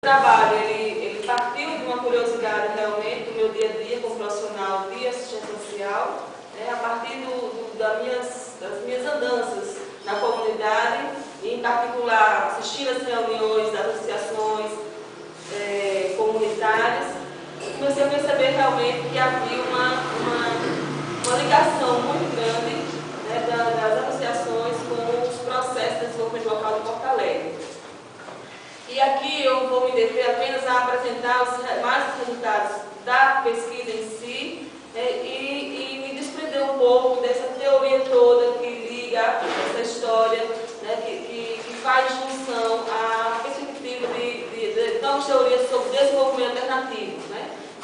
trabalho, ele partiu de uma curiosidade realmente do meu dia a dia como profissional de assistência social, a partir das minhas andanças na comunidade, e em particular assistindo às reuniões das associações comunitárias, comecei a perceber realmente que havia uma ligação muito grande das associações com os processos de desenvolvimento local de Porto Alegre. E aqui eu vou me deter apenas a apresentar mais os resultados da pesquisa em si e me desprender um pouco dessa teoria toda que liga essa história, que faz junção à perspectiva de novas teorias sobre desenvolvimento alternativo.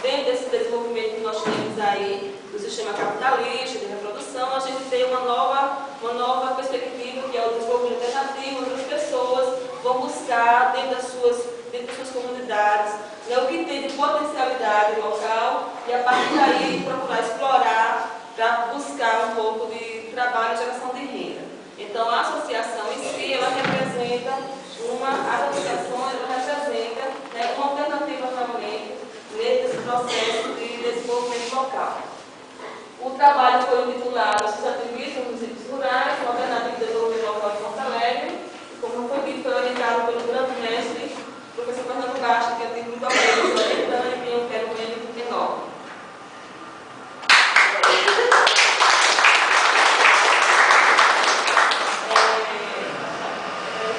Dentro desse desenvolvimento que nós temos aí do sistema capitalista, de reprodução, a gente tem uma nova perspectiva, que é o desenvolvimento alternativo, onde as pessoas vão buscar dentro das suas comunidades o que tem de potencialidade local e a partir daí procurar explorar para buscar um pouco de trabalho e geração de renda. Então a associação em si, ela representa as associações representam uma alternativa realmente nesse processo de desenvolvimento local. O trabalho foi intitulado Sustentabilidade nos Municípios Rurais, uma alternativa de desenvolvimento local de Porto Alegre. Como foi dito, foi orientado pelo grande mestre, professor Fernando Castro, que eu tive muito apoio orientando e eu quero ver muito enorme.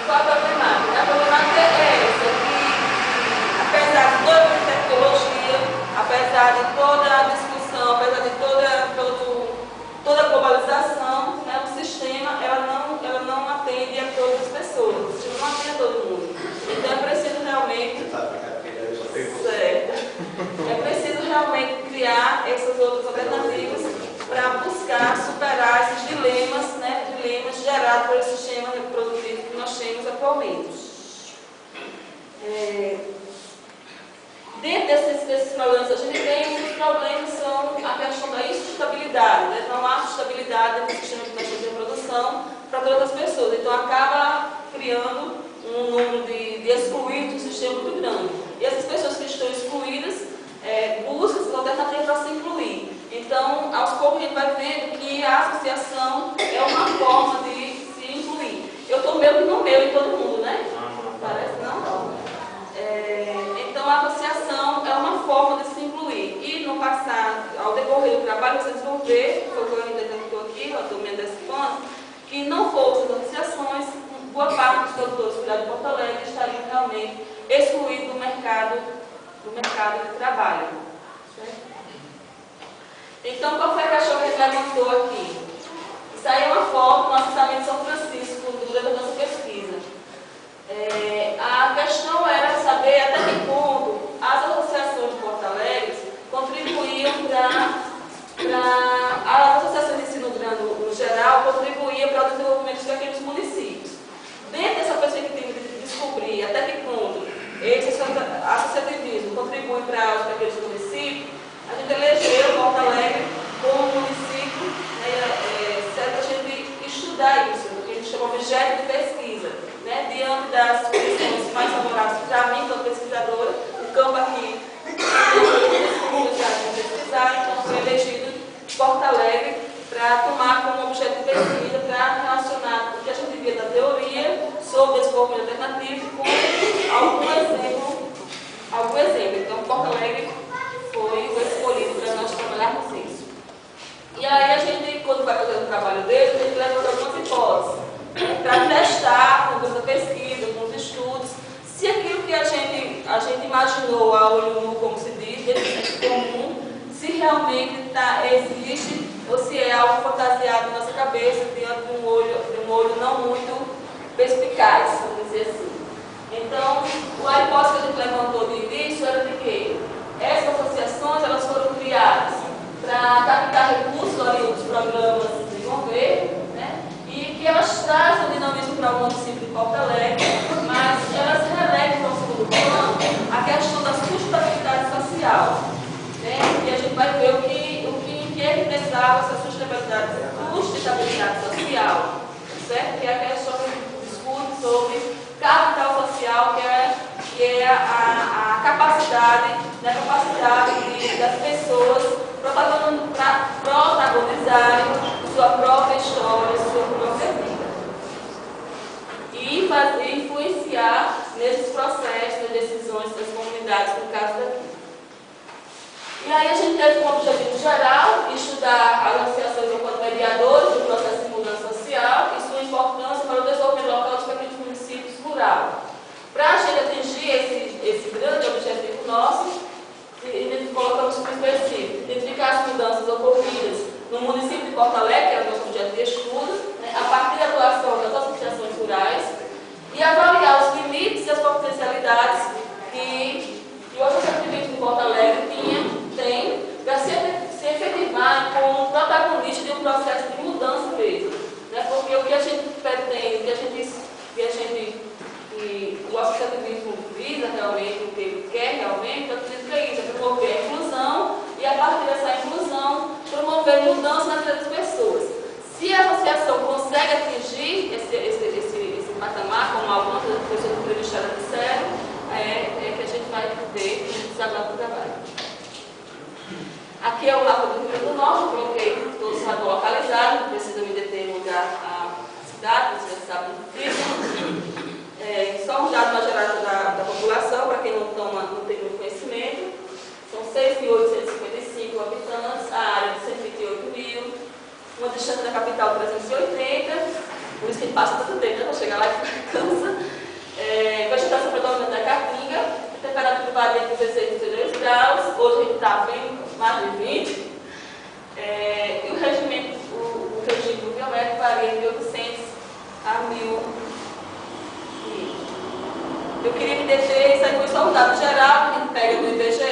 Qual a problemática? A problemática é essa, que apesar de toda a tecnologia, apesar de toda a discussão, apesar de toda a globalização, o sistema ela não atende a todas as pessoas, o sistema não atende a todo mundo. Então é preciso realmente. É preciso realmente criar essas outras alternativas para buscar superar esses dilemas gerados pelo sistema reprodutivo que nós temos atualmente. Dentro desses problemas, a gente tem um dos problemas são a questão da insustentabilidade. Não há sustentabilidade no sistema de reprodução para todas as pessoas. Então acaba criando um número de excluídos do sistema muito grande. E essas pessoas que estão excluídas buscam essas alternativas para se incluir. Então, aos poucos a gente vai vendo que a associação é uma forma de se incluir. Eu estou meio que no meio em todo mundo, né? Parece não? Então, a associação é uma forma de se incluir. E no passado, ao decorrer do trabalho, vocês vão ver, foi o que eu ainda estou aqui, eu estou me antecipando, que não fossem as associações, boa parte dos produtores rurais de Porto Alegre estariam realmente excluídos do mercado de trabalho. Certo? Então, qual foi a questão que a gente levantou aqui? Isso aí é uma foto do nosso orçamento de São Francisco, durante a nossa pesquisa. A questão era saber até que ponto as associações de Porto Alegre contribuíam as associações de ensino grande no geral contribuíam para o desenvolvimento daqueles municípios. Dentro dessa perspectiva de descobrir até que ponto esse associativismo contribui para aqueles municípios, a gente elegeu Porto Alegre como município, certo? A gente estudar isso, o que a gente chama de objeto de pesquisa, diante das condições mais favoráveis para mim, como pesquisadora, o campo aqui, então foi elegido Porto Alegre para tomar como objeto de pesquisa, para relacionar o que a gente via da teoria sobre desenvolvimento alternativo com algum exemplo. Então, Porto Alegre foi o escolhido para nós trabalharmos isso. E aí a gente, quando vai fazer o trabalho dele, a gente levanta algumas hipóteses para testar, com toda a pesquisa, com os estudos, se aquilo que a gente imaginou a olho nu, como se diz, desse comum, se realmente existe ou se é algo fantasiado na nossa cabeça diante de um olho não muito perspicaz, vamos dizer assim. Então, a hipótese que a gente levantou de início era de que essas associações elas foram criadas para captar recursos ali dos programas de desenvolver, e que elas trazem o dinamismo para o município de Porto Alegre, mas elas relegam para o segundo plano a questão da sustentabilidade social. E a gente vai ver o que é que precisava essa sustentabilidade social, certo? Que é a questão que a gente discute sobre capital social, que é que é a capacidade das pessoas protagonizarem sua própria história, sua própria vida. E influenciar nesses processos, nas decisões das comunidades, no caso daqui. E aí a gente teve como objetivo geral estudar as associações enquanto mediadores do processo de mudança social e sua importância para o desenvolvimento local dos pequenos municípios rurais. Para a gente atingir esse grande objetivo nosso, colocamos como específico, identificar as mudanças ocorridas no município de Porto Alegre, que é o nosso objeto de estudo, né, a partir da atuação das associações rurais, e avaliar os limites e as potencialidades que o associativismo de Porto Alegre tem para se efetivar como protagonista de um processo de mudança mesmo. Né? Porque o que a gente pretende, o associativismo visa realmente, o que ele quer realmente, eu acredito que é isso, é promover a inclusão e, a partir dessa inclusão, promover mudança na vida das pessoas. Se a associação consegue atingir esse patamar, como algumas pessoas entrevistadas disseram, é que a gente vai ver e desabar do trabalho. Aqui é o mapa do Rio Grande do Norte, eu coloquei todos os localizados, não precisa me deter em lugar a cidade, vocês já sabem do que. Só um dado mais geral da população, para quem não tem muito conhecimento. São 6.855 habitantes, a área de 128 mil, uma distância da capital 380, por isso que passa tanto tempo, né, para chegar lá e cansa. Vegetação predominante da caatinga, a temperatura varia entre 16 e 32 graus, hoje a gente está bem mais de 20, e o regime biométrico varia de 800 a 1.000. Eu queria me deter, isso aí foi só um dado geral, que a gente pega do IBGE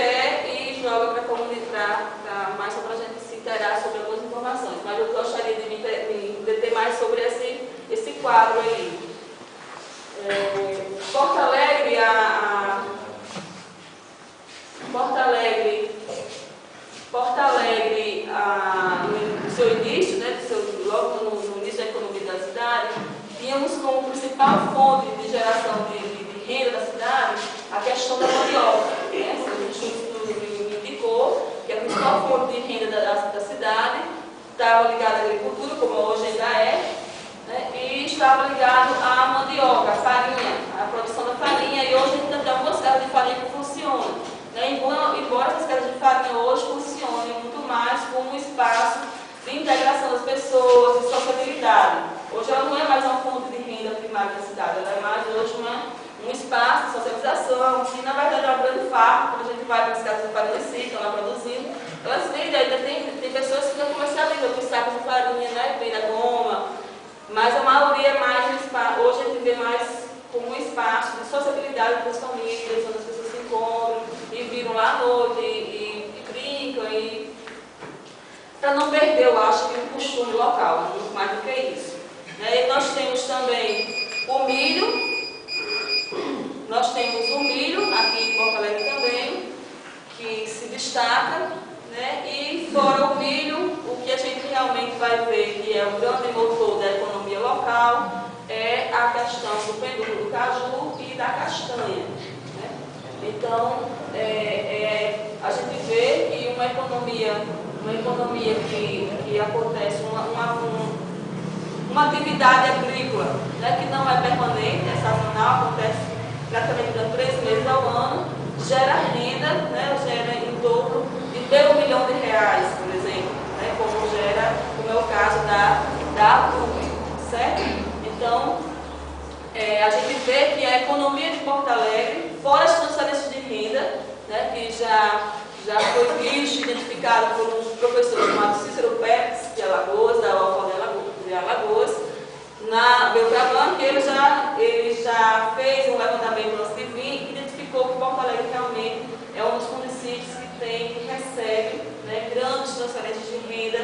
e joga para a comunidade, mais só para a gente se interar sobre algumas informações. Mas eu gostaria de me deter mais sobre esse quadro aí. Porto Alegre, no seu início, né, logo no início da economia da cidade, tínhamos como principal fonte de geração de renda da cidade a questão da mandioca. Né? O estudo me indicou que a principal fonte de renda da cidade estava ligada à agricultura, como hoje ainda é, né? E estava ligado à mandioca, à farinha, à produção da farinha, e hoje ainda tem algumas casas de farinha que funcionam. Né? Embora essas casas de farinha hoje funcionem muito mais como um espaço de integração das pessoas, de sociabilidade. Hoje ela não é mais uma fonte de renda primária da cidade, ela é mais hoje um espaço de socialização, que na verdade é uma grande farra. Quando a gente vai para as casas de farinha que estão lá produzindo, elas vendem, ainda tem pessoas que já comercializam com sacos de farinha, né, vem da goma, mas a maioria é mais um espaço, hoje a gente vê mais como um espaço de sociabilidade das famílias, onde as pessoas se encontram e viram lá à noite e brincam, para não perder, eu acho, que o costume local, muito mais do que isso. E nós temos também o milho. Nós temos o milho, aqui em Porto Alegre também, que se destaca, né? E fora o milho, o que a gente realmente vai ver que é o grande motor da economia local é a questão do penduro do caju e da castanha. Né? Então, a gente vê que uma economia que acontece, uma atividade agrícola, né, que não é permanente, é sazonal, acontece praticamente durante 3 meses ao ano, gera renda, né, gera em torno de R$1 milhão, por exemplo, né, como é o caso da Abrupre, certo? Então, a gente vê que a economia de Porto Alegre, fora as transferências de renda, né, que já foi visto, identificado por um professor chamado Cícero Pérez, de Alagoas, da UFOL de Alagoas, na Beltrabano, que ele já fez um levantamento antes de vir e identificou que Porto Alegre realmente é um dos municípios que recebe, né, grandes transferências de renda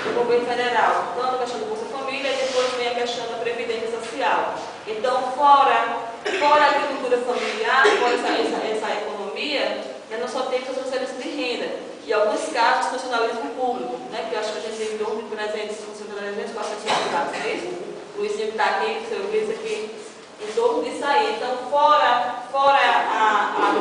do governo federal, tanto a questão do Bolsa Família e depois vem a questão da Previdência Social. Então, fora a agricultura familiar, fora essa economia, né, nós só temos as transferências de renda e alguns casos de funcionalismo público, né, que eu acho que a gente tem em torno de 300 funcionários, 400 funcionários, é isso? O Luizinho que está aqui, o seu Luiz aqui, em torno disso aí. Então, fora a